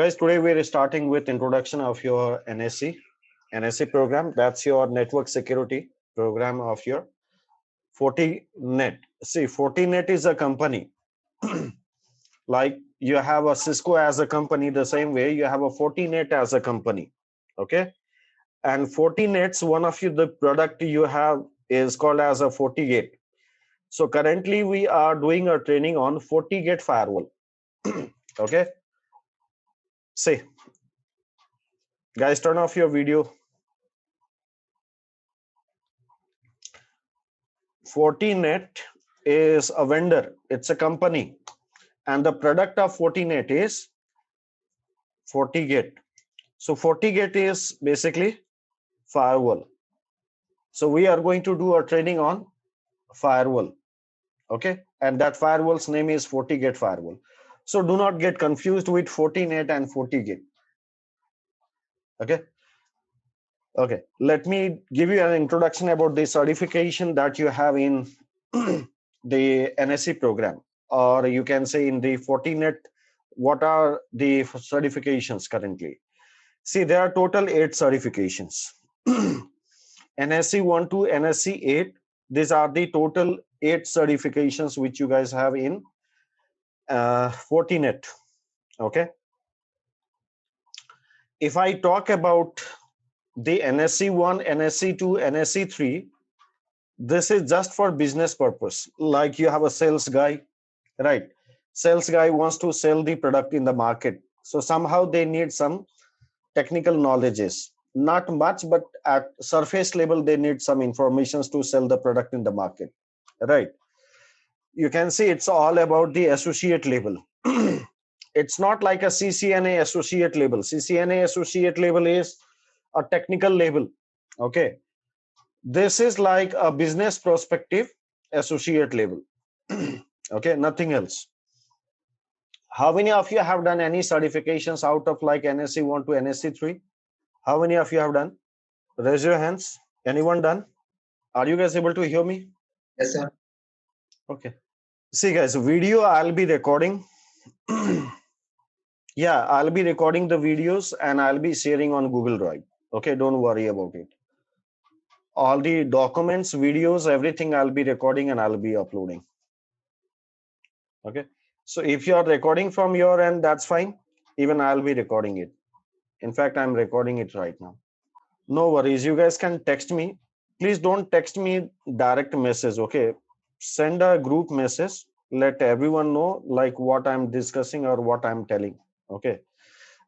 guys, today we're starting with introduction of your NSC program. That's your network security program of your Fortinet. See, Fortinet is a company. Like you have a Cisco as a company, the same way you have a Fortinet as a company. Okay. And Fortinet's one of the product you have is called as a FortiGate. So currently we are doing a training on FortiGate Firewall. Okay. See, guys, turn off your video. Fortinet is a vendor, it's a company, and the product of Fortinet is FortiGate. So FortiGate is basically firewall. So we are going to do a training on firewall. Okay, and that firewall's name is FortiGate Firewall. So do not get confused with Fortinet and FortiGate. Okay, let me give you an introduction about the certification that you have in the NSC program, or you can say in the Fortinet. What are the certifications currently? See, there are total 8 certifications. NSC 1 to NSC 8. These are the total 8 certifications which you guys have in Fortinet. Okay. If I talk about the NSC 1, NSC 2, NSC 3, this is just for business purpose. Like you have a sales guy, right? Sales guy wants to sell the product in the market. So somehow they need some technical knowledges. Not much, but at surface level, they need some information to sell the product in the market, right? You can see it's all about the associate level. It's not like a CCNA associate level. CCNA associate level is a technical level. Okay. This is like a business perspective associate level. Okay, nothing else. How many of you have done any certifications out of like NSC 1 to NSC 3? How many of you have done? Raise your hands. Anyone done? Are you guys able to hear me? Yes, sir. Okay. See, guys, video I'll be recording. Yeah, I'll be recording the videos and I'll be sharing on Google Drive. Okay, don't worry about it. All the documents, videos, everything I'll be recording and I'll be uploading. Okay. So if you are recording from your end, that's fine. Even I'll be recording it. In fact, I'm recording it right now. No worries. You guys can text me. Please don't text me direct message. Okay. Send a group message. Let everyone know like what I'm discussing or what I'm telling. Okay.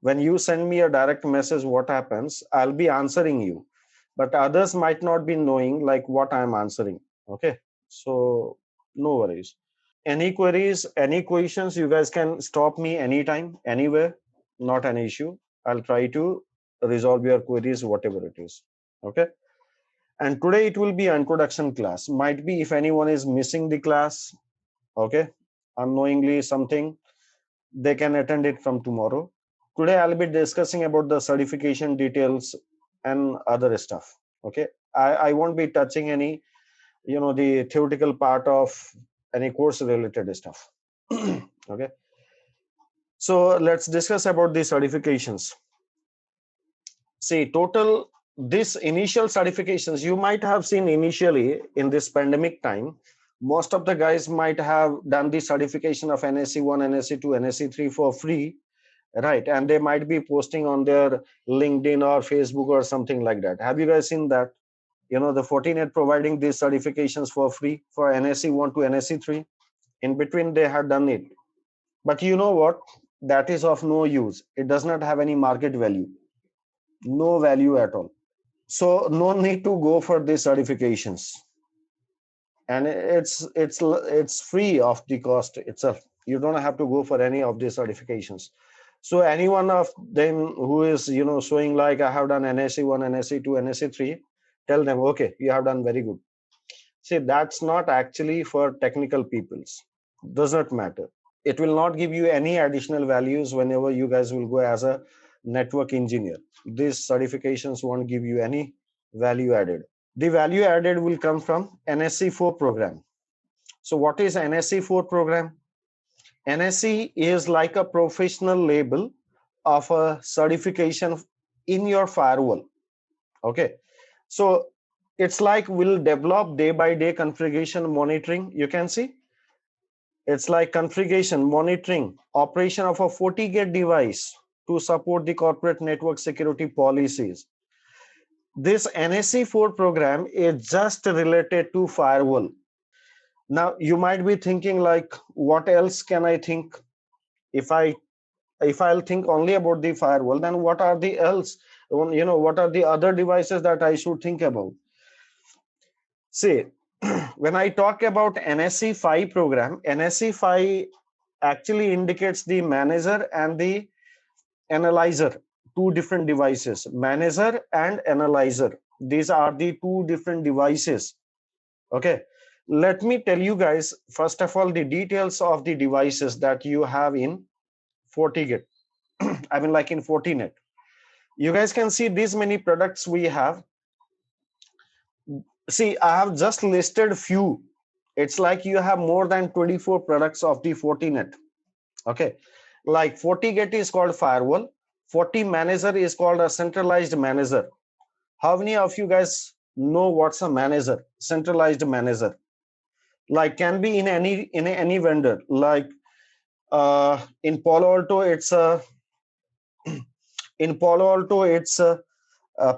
When you send me a direct message, what happens? I'll be answering you, but others might not be knowing like what I'm answering. Okay. So no worries. Any queries, any questions, you guys can stop me anytime, anywhere. Not an issue. I'll try to resolve your queries, whatever it is. Okay. And today it will be an introduction class. Might be if anyone is missing the class, okay, unknowingly something, they can attend it from tomorrow. Today I'll be discussing about the certification details and other stuff. Okay. I won't be touching any, the theoretical part of any course related stuff. Okay. So let's discuss about the certifications. See, total this initial certifications you might have seen initially in this pandemic time. Most of the guys might have done the certification of NSC 1, NSC 2, NSC 3 for free, right? And they might be posting on their LinkedIn or Facebook or something like that. Have you guys seen that? The Fortinet providing these certifications for free for NSC 1 to NSC 3. In between, they had done it. But you know what? That is of no use. It does not have any market value. No value at all. So no need to go for these certifications. And it's free of the cost itself. You don't have to go for any of these certifications. So any one of them who is showing like I have done NSC 1, NSC 2, NSC 3, tell them, okay, you have done very good. See, that's not actually for technical peoples. Does not matter. It will not give you any additional values whenever you guys will go as a network engineer. These certifications won't give you any value added. The value added will come from NSC 4 program. So what is NSC 4 program? NSC is like a professional label of a certification in your firewall. Okay, so it's like we'll develop day by day configuration monitoring. You can see it's like configuration monitoring operation of a FortiGate device to support the corporate network security policies. This NSE4 program is just related to firewall. Now you might be thinking like, what else can I think? If I'll think only about the firewall, then what are the else? What are the other devices that I should think about? See, when I talk about NSE5 program, NSE5 actually indicates the manager and the analyzer, two different devices. Manager and analyzer. These are the two different devices. Okay. Let me tell you guys, first of all, the details of the devices that you have in FortiGate. I mean, like in Fortinet. You guys can see these many products we have. See, I have just listed few. It's like you have more than 24 products of the Fortinet. Okay. Like FortiGate is called firewall. FortiManager is called a centralized manager. How many of you guys know what's a manager? Centralized manager. Like can be in any vendor. Like in Palo Alto, it's a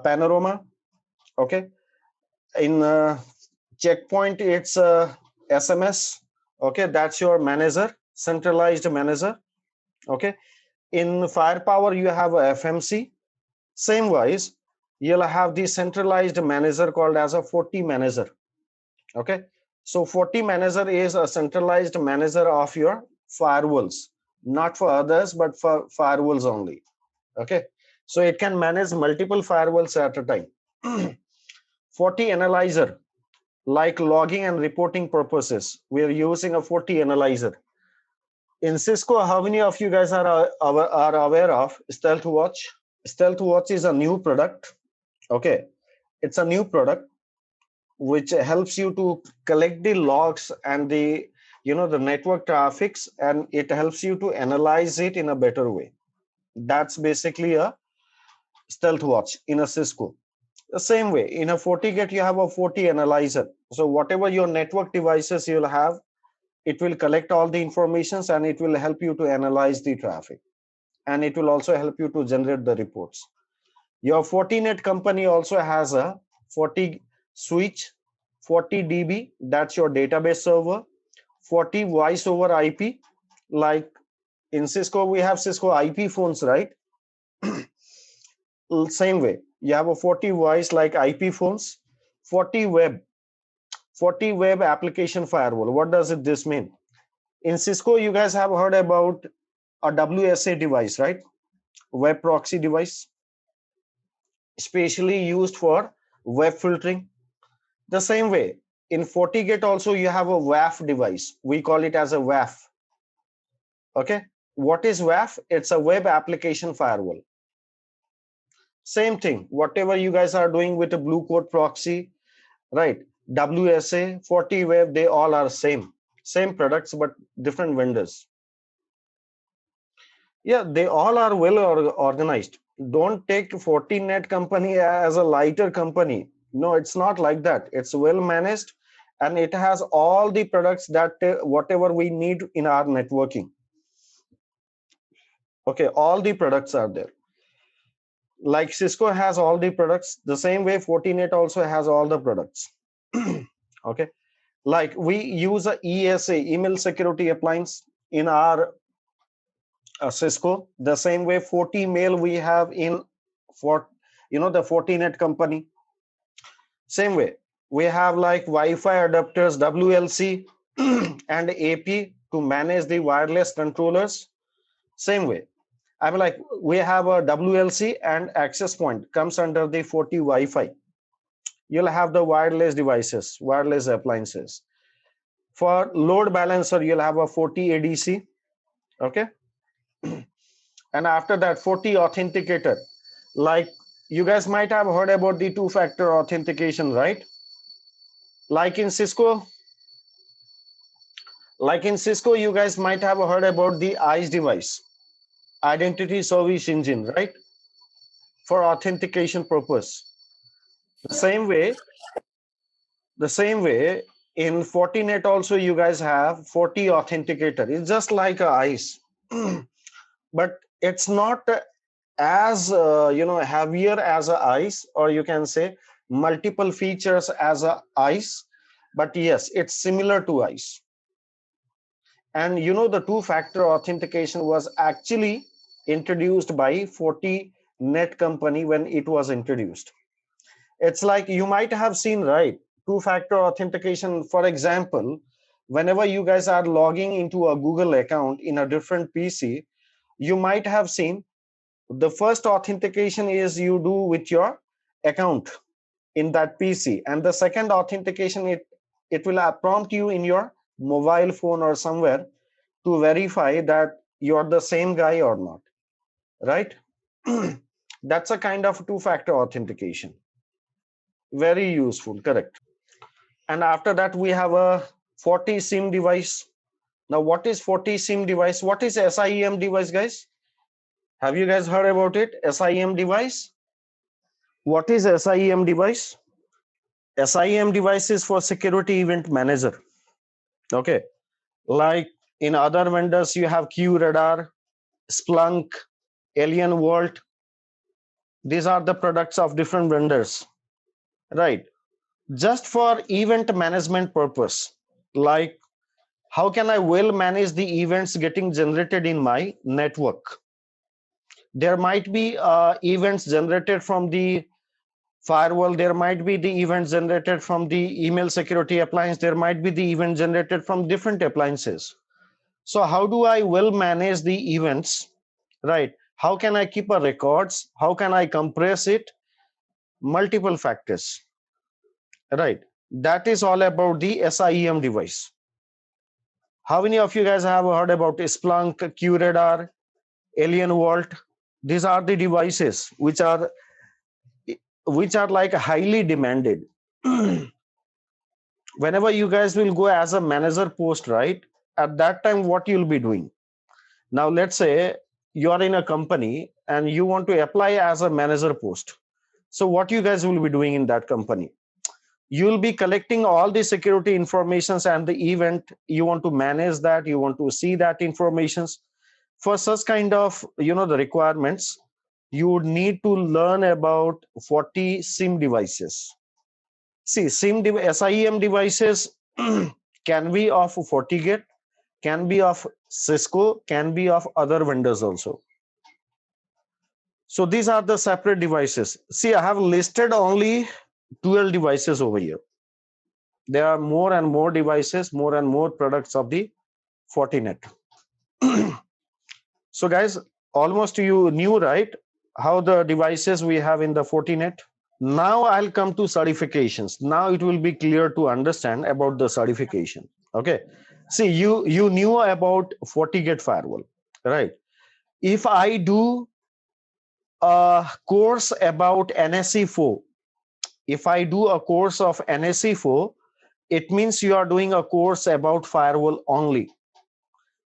Panorama. Okay. In Checkpoint, it's SMS. Okay, that's your manager, centralized manager. Okay. In Firepower, you have a FMC. Same wise, you'll have the centralized manager called as a FortiManager. Okay. So FortiManager is a centralized manager of your firewalls, not for others, but for firewalls only. Okay. So it can manage multiple firewalls at a time. FortiAnalyzer, like logging and reporting purposes, we are using a FortiAnalyzer. In Cisco, how many of you guys are aware of Stealth Watch? Stealth Watch is a new product. Okay, it's a new product which helps you to collect the logs and the the network traffics, and it helps you to analyze it in a better way. That's basically a Stealth Watch in a Cisco. The same way in a FortiGate, you have a FortiAnalyzer. So whatever your network devices you'll have, it will collect all the informations and it will help you to analyze the traffic, and it will also help you to generate the reports. Your Fortinet company also has a Forti switch, FortiDB, that's your database server, Forti voice over IP. Like in Cisco, we have Cisco IP phones, right? Same way, you have a Forti voice like IP phones, FortiWeb, FortiWeb application firewall. What does this mean? In Cisco, you guys have heard about a WSA device, right? Web proxy device, specially used for web filtering. The same way, in FortiGate also you have a WAF device. We call it as a WAF. Okay, what is WAF? It's a web application firewall. Same thing, whatever you guys are doing with a blue code proxy, right? WSA, FortiWeb, they all are same products, but different vendors. Yeah, they all are well organized. Don't take Fortinet company as a lighter company. No, it's not like that. It's well managed, and it has all the products that whatever we need in our networking. Okay, all the products are there. Like Cisco has all the products, the same way Fortinet also has all the products. Okay, like we use a ESA, email security appliance, in our Cisco. The same way FortiMail we have in the Fortinet company. Same way we have like Wi-Fi adapters, WLC and AP to manage the wireless controllers. Same way, I mean, like we have a WLC and access point comes under the Forti Wi-Fi. You'll have the wireless devices, wireless appliances. For load balancer, you'll have a Forti ADC. Okay. And after that, Forti authenticator. Like you guys might have heard about the two-factor authentication, right? Like in Cisco, you guys might have heard about the ICE device. identity service engine, right? For authentication purpose. The same way, in Fortinet also you guys have 40 authenticator. It's just like a ICE, but it's not as heavier as a ICE, or you can say multiple features as a ICE, but yes, it's similar to ICE. And the two-factor authentication was actually introduced by Fortinet company when it was introduced. It's like you might have seen, right? Two-factor authentication, for example, whenever you guys are logging into a Google account in a different PC, you might have seen the first authentication is you do with your account in that PC, and the second authentication, it will prompt you in your mobile phone or somewhere to verify that you're the same guy or not, right? That's a kind of two-factor authentication. Very useful, correct. And after that, we have a 40 SIM device. Now, what is 40 SIM device? What is SIEM device, guys? Have you guys heard about it? SIEM device? What is SIEM device? SIEM device is for security event manager. Okay. Like in other vendors, you have QRadar, Splunk, Alien Vault. These are the products of different vendors, right? Just for event management purpose, like how can I well manage the events getting generated in my network? There might be events generated from the firewall, there might be the events generated from the email security appliance, there might be the event generated from different appliances. So how do I well manage the events, right? How can I keep a records? How can I compress it? Multiple factors, right? That is all about the SIEM device. How many of you guys have heard about Splunk, QRadar, Alien Vault? These are the devices which are like highly demanded. Whenever you guys will go as a manager post, right? At that time, what you'll be doing? Now, let's say you are in a company and you want to apply as a manager post. So what you guys will be doing in that company? You'll be collecting all the security informations and the event. You want to manage that. You want to see that informations. For such kind of, the requirements, you would need to learn about 40 SIM devices. See, SIEM devices can be of FortiGate, can be of Cisco, can be of other vendors also. So these are the separate devices. See, I have listed only 12 devices over here. There are more and more devices, more and more products of the Fortinet. So guys, almost you knew, right, how the devices we have in the Fortinet. Now I'll come to certifications. Now it will be clear to understand about the certification. Okay. See, you knew about FortiGate Firewall, right? If I do a course about NSE4, if I do a course of NSE4, it means you are doing a course about firewall only.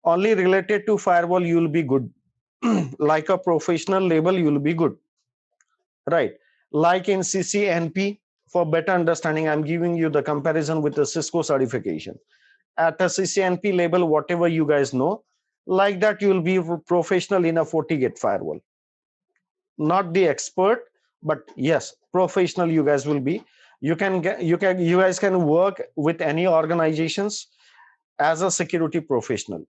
Only related to firewall, you will be good. Like a professional level, you will be good, right? Like in CCNP, for better understanding, I'm giving you the comparison with the Cisco certification. At a CCNP level, whatever you guys know, like that, you will be professional in a FortiGate firewall. Not the expert, but yes, professional you guys will be. You guys can work with any organizations as a security professional.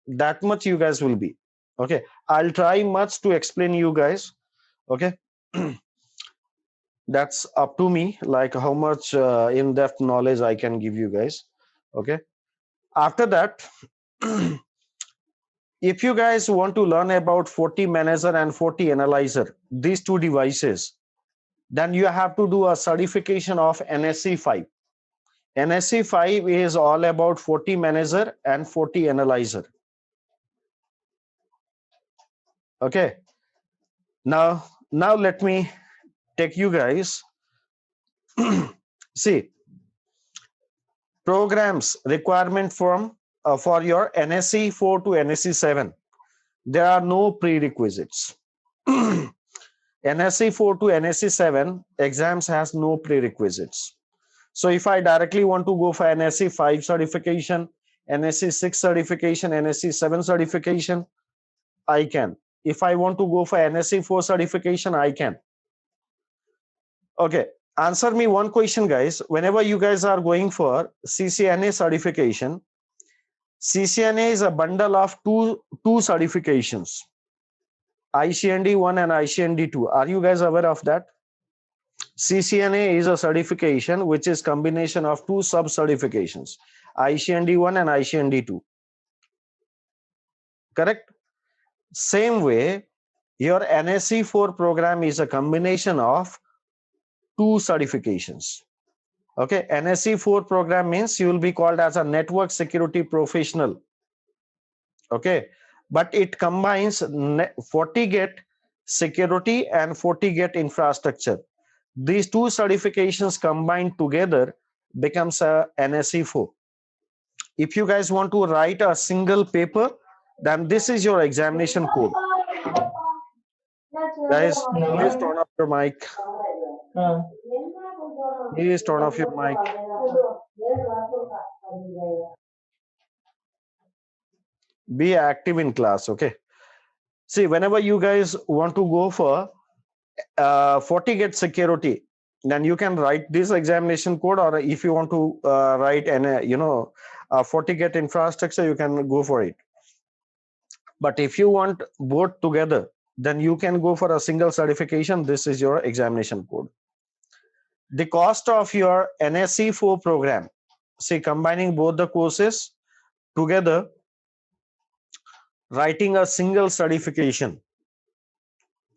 That much you guys will be. Okay, I'll try much to explain you guys. Okay. That's up to me, like how much in-depth knowledge I can give you guys. Okay. After that, if you guys want to learn about FortiManager and FortiAnalyzer, these two devices, then you have to do a certification of NSE5. NSE5 is all about FortiManager and FortiAnalyzer. Okay. Now let me take you guys. See, programs requirement from for your NSE4 to NSE7. There are no prerequisites. NSE 4 to NSE 7 exams has no prerequisites. So if I directly want to go for NSE 5 certification, NSE 6 certification, NSE 7 certification, I can. If I want to go for NSE 4 certification, I can. Okay, answer me one question, guys. Whenever you guys are going for CCNA certification, CCNA is a bundle of two certifications, ICND 1 and ICND 2. Are you guys aware of that? CCNA is a certification which is combination of two sub-certifications, ICND 1 and ICND 2. Correct? Same way, your NSE 4 program is a combination of two certifications. Okay, NSE 4 program means you will be called as a network security professional. Okay, but it combines FortiGate security and FortiGate infrastructure. These two certifications combined together becomes a NSE 4. If you guys want to write a single paper, then this is your examination code. Guys, please turn off your mic. Please turn off your mic. Be active in class, okay? See, whenever you guys want to go for FortiGate security, then you can write this examination code, or if you want to write FortiGate infrastructure, you can go for it. But if you want both together, then you can go for a single certification. This is your examination code. The cost of your NSE 4 program, see, combining both the courses together, writing a single certification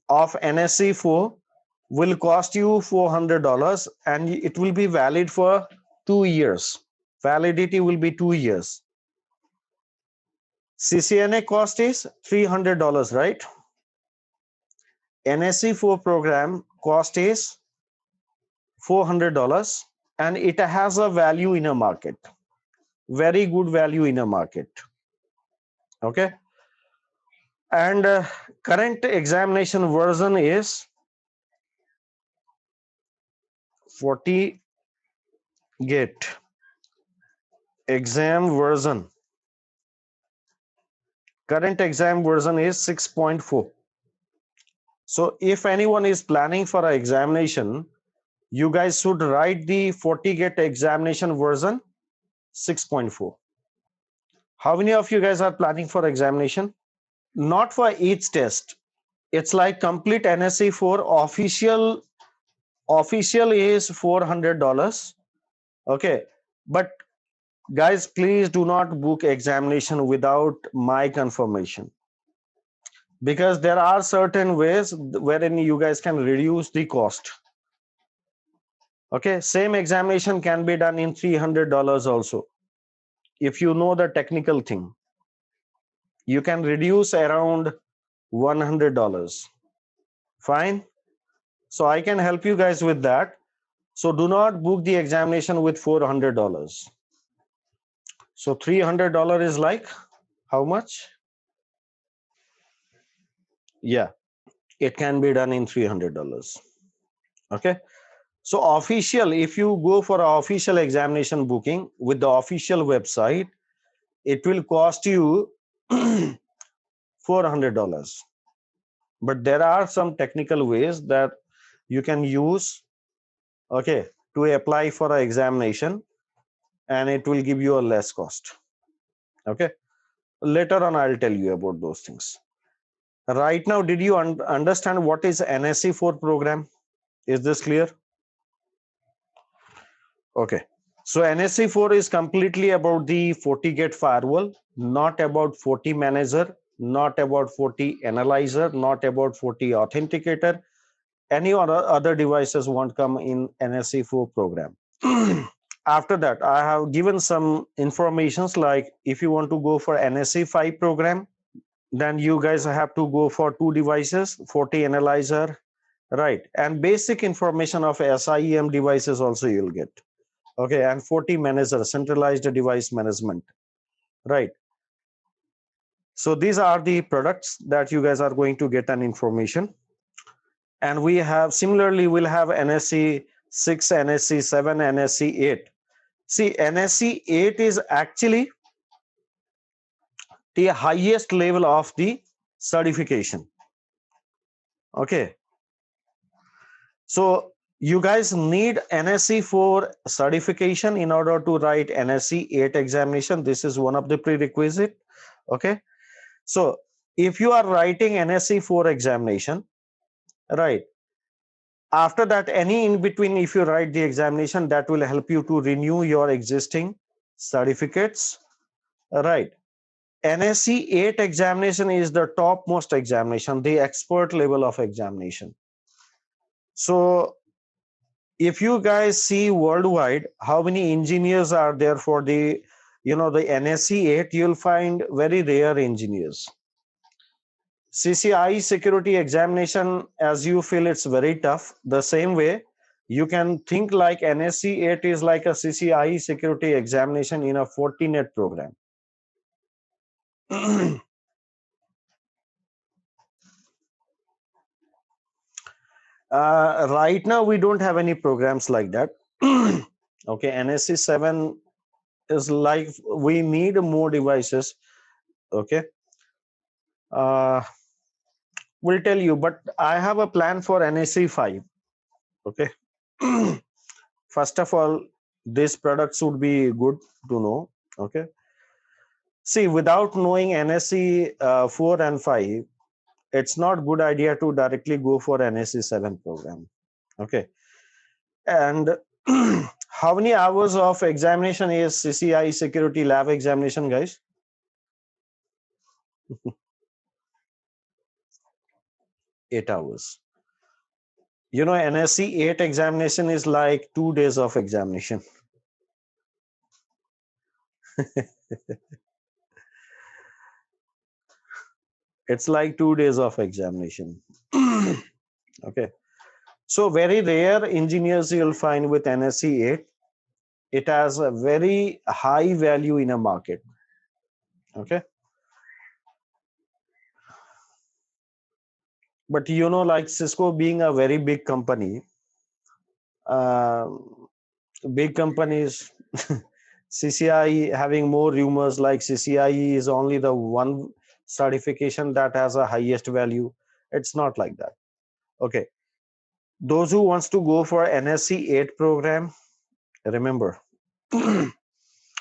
of NSE 4 will cost you $400, and it will be valid for 2 years. Validity will be 2 years. CCNA cost is $300, right? NSE 4 program cost is $400, and it has a value in a market. Very good value in a market. Okay. And current examination version is FortiGate exam version. Current exam version is 6.4. So if anyone is planning for an examination, you guys should write the FortiGate examination version 6.4. How many of you guys are planning for examination? Not for each test. It's like complete NSE 4 official is $400. Okay, but guys, please do not book examination without my confirmation, because there are certain ways wherein you guys can reduce the cost. Okay, same examination can be done in $300 also. If you know the technical thing, you can reduce around $100. Fine. So I can help you guys with that. So do not book the examination with $400. So $300 is like how much? Yeah, it can be done in $300. Okay. So official, if you go for an official examination booking with the official website, it will cost you $400. But there are some technical ways that you can use, okay, to apply for an examination, and it will give you a less cost. Okay. Later on, I'll tell you about those things. Right now, did you understand what is NSE 4 program? Is this clear? Okay. So NSE 4 is completely about the FortiGate firewall, not about Forti Manager, not about Forti Analyzer, not about Forti Authenticator. Any other devices won't come in NSE 4 program. After that, I have given some informations like if you want to go for NSE 5 program, then you guys have to go for two devices, Forti Analyzer, right? And basic information of SIEM devices also you'll get. Okay, and Forti Manager, centralized device management, right? So these are the products that you guys are going to get an information. And we have similarly, we'll have NSE 6, NSE 7, NSE 8. See, NSE 8 is actually the highest level of the certification. Okay. So you guys need NSE 4 certification in order to write NSE 8 examination. This is one of the prerequisite. Okay. So if you are writing NSE 4 examination, right, after that, any in between, if you write the examination, that will help you to renew your existing certificates, right? NSE 8 examination is the topmost examination, the expert level of examination. So if you guys see worldwide how many engineers are there for the, the NSE 8, you'll find very rare engineers. CCI security examination, as you feel it's very tough, the same way you can think like NSE 8 is like a CCI security examination in a Fortinet program. Right now, we don't have any programs like that. Okay, NSE 7 is like we need more devices. Okay, we'll tell you, but I have a plan for NSE 5. Okay. First of all, this product should be good to know. Okay. See, without knowing NSE 4 and 5, it's not good idea to directly go for NSE 7 program. Okay. And how many hours of examination is CCI security lab examination, guys? 8 hours. NSE 8 examination is like 2 days of examination. It's like 2 days of examination. Okay. So very rare engineers you'll find with NSE 8. It has a very high value in a market. Okay. But like Cisco being a very big company, uh, big companies, CCI having more rumors like CCI is only the one certification that has a highest value. It's not like that. Okay. Those who wants to go for NSE 8 program, remember,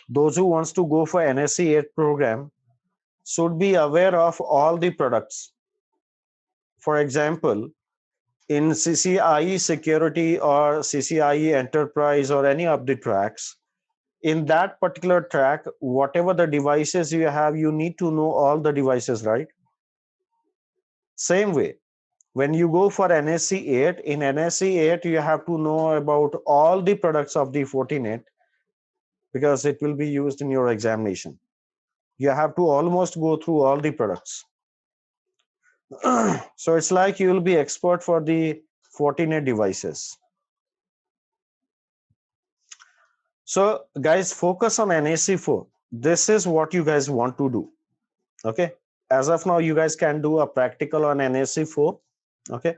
those who wants to go for NSE 8 program should be aware of all the products. For example, in CCIE security or CCIE enterprise or any of the tracks, in that particular track, whatever the devices you have, you need to know all the devices, right? Same way, when you go for NSE 8, in NSE 8, you have to know about all the products of the Fortinet because it will be used in your examination. You have to almost go through all the products. So it's like you will be expert for the Fortinet devices. So guys, focus on NSE 4. This is what you guys want to do. Okay. As of now, you guys can do a practical on NSE 4. Okay.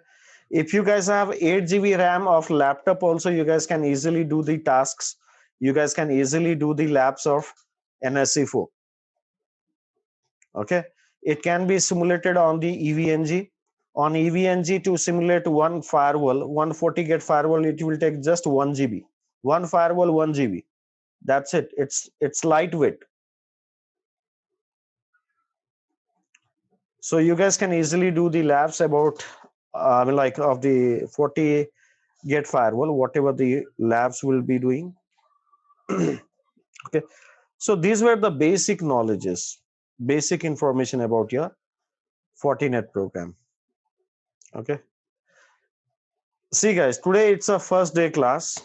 If you guys have 8 GB RAM of laptop also, you guys can easily do the tasks. You guys can easily do the labs of NSE 4. Okay. It can be simulated on the EVNG. On EVNG, to simulate one firewall, one FortiGate firewall, it will take just 1 GB. One firewall, 1 GB. That's it. It's lightweight. So you guys can easily do the labs about like of the FortiGate firewall, whatever the labs will be doing. Okay. So these were the basic knowledges, basic information about your Fortinet program. Okay. See guys, today it's a first day class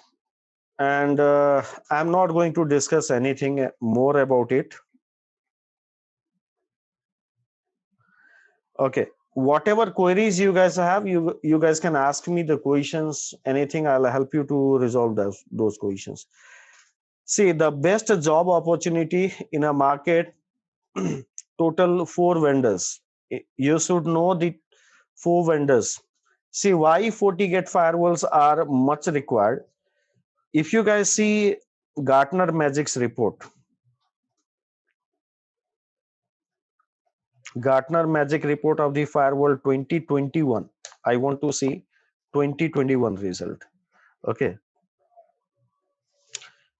and I'm not going to discuss anything more about it. Okay. Whatever queries you guys have, you guys can ask me the questions, anything, I'll help you to resolve those questions. See, the best job opportunity in a market total 4 vendors. You should know the 4 vendors. See why FortiGate firewalls are much required. If you guys see Gartner Magic's report, Gartner Magic report of the firewall 2021. I want to see 2021 result. Okay.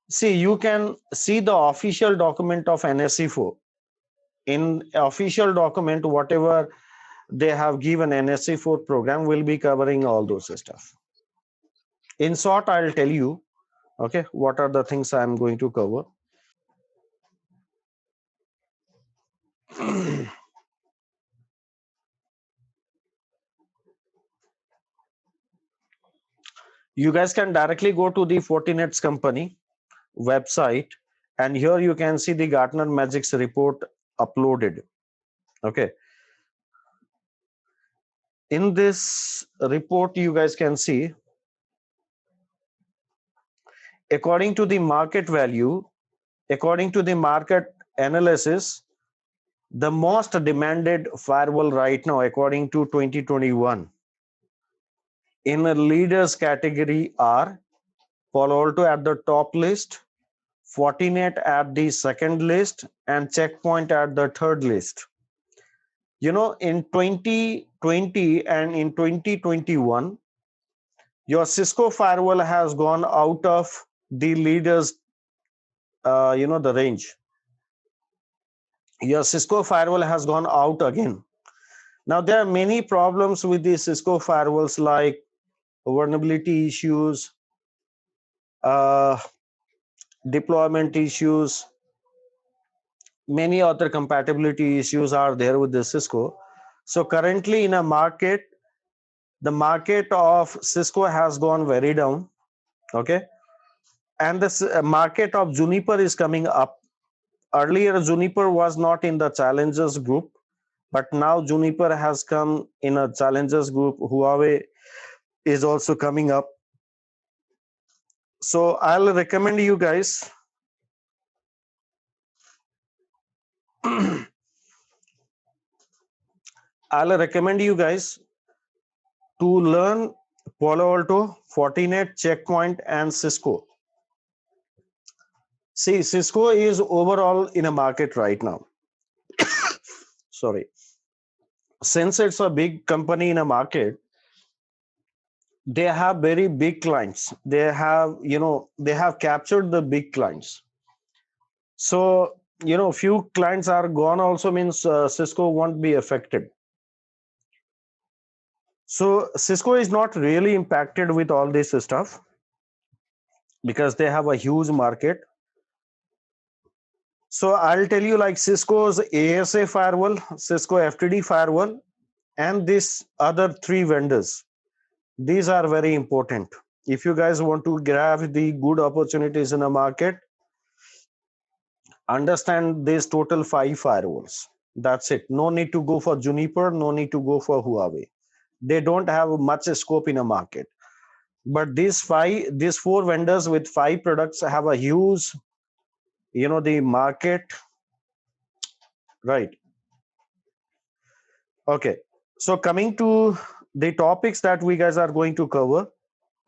See, you can see the official document of NSE4. In official document, whatever they have given, NSE4 program will be covering all those stuff. In short, I'll tell you, okay, what are the things I'm going to cover. You guys can directly go to the Fortinet's company website, and here you can see the Gartner Magic's report uploaded. Okay. In this report, you guys can see, according to the market value, according to the market analysis, the most demanded firewall right now, according to 2021, in the leaders category are Palo Alto at the top list, Fortinet at the second list, and Checkpoint at the third list. You know, in 2020 and in 2021, your Cisco firewall has gone out of the leaders, the range. Your Cisco firewall has gone out again. Now, there are many problems with the Cisco firewalls, like vulnerability issues, deployment issues, many other compatibility issues are there with the Cisco. So currently in a market, the market of Cisco has gone very down. Okay. And the market of Juniper is coming up. Earlier, Juniper was not in the challengers group, but now Juniper has come in a challengers group. Huawei is also coming up. So I'll recommend you guys I'll recommend you guys to learn Palo Alto, Fortinet, Checkpoint, and Cisco. See, Cisco is overall in a market right now. Sorry. Since it's a big company in a market, they have very big clients. They have captured the big clients. So, few clients are gone also means Cisco won't be affected. So Cisco is not really impacted with all this stuff because they have a huge market. So I'll tell you, like Cisco's ASA firewall, Cisco FTD firewall, and these other 3 vendors. These are very important. If you guys want to grab the good opportunities in the market, understand these total 5 firewalls. That's it. No need to go for Juniper, no need to go for Huawei. They don't have much scope in a market. But these 4 vendors with 5 products have a huge, the market, right? Okay. So coming to the topics that we guys are going to cover,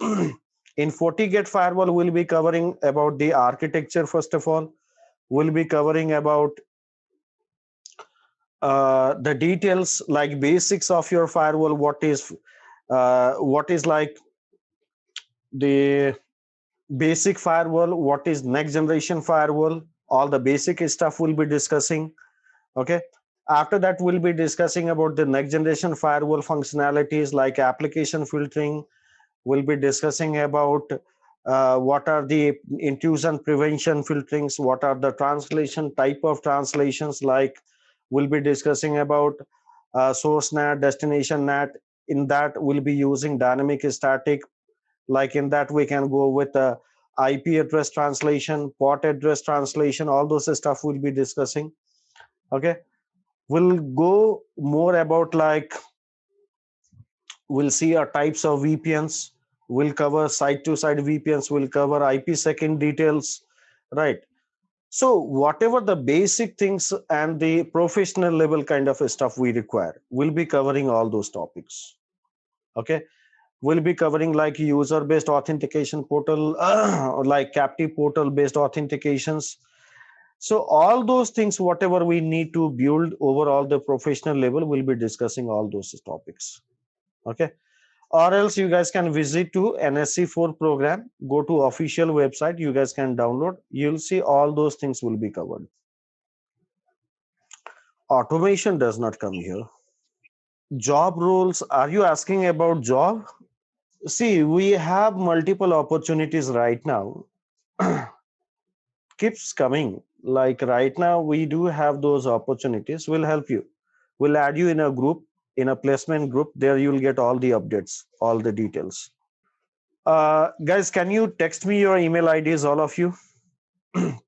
in FortiGate Firewall, we'll be covering about the architecture. First of all, we'll be covering about the details, like basics of your firewall. What is like the basic firewall, what is next generation firewall, all the basic stuff we'll be discussing. Okay. After that, we'll be discussing about the next generation firewall functionalities like application filtering. We'll be discussing about what are the intrusion prevention filterings, what are the translation type of translations, like we'll be discussing about source NAT, destination NAT. In that, we'll be using dynamic static. Like in that, we can go with IP address translation, port address translation, all those stuff we'll be discussing. Okay. We'll go more about, like, we'll see our types of VPNs. We'll cover site-to-site VPNs. We'll cover IPsec details, right? So whatever the basic things and the professional level kind of stuff we require, we'll be covering all those topics. Okay, we'll be covering like user-based authentication portal, like captive portal-based authentications. So all those things, whatever we need to build overall the professional level, we'll be discussing all those topics. Okay, or else you guys can visit to NSC4 program, go to official website, you guys can download, you'll see all those things will be covered. Automation does not come here. Job roles, are you asking about job? See, we have multiple opportunities right now. Keeps coming. Like right now, we do have those opportunities. We'll help you. We'll add you in a group, in a placement group. There you'll get all the updates, all the details. Guys, can you text me your email IDs, all of you?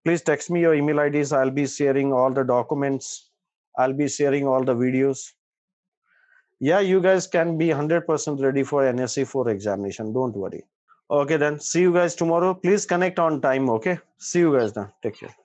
Please text me your email IDs. I'll be sharing all the documents. I'll be sharing all the videos. Yeah, you guys can be 100% ready for NSC4 examination. Don't worry. Okay, then see you guys tomorrow. Please connect on time. Okay, see you guys then. Take care.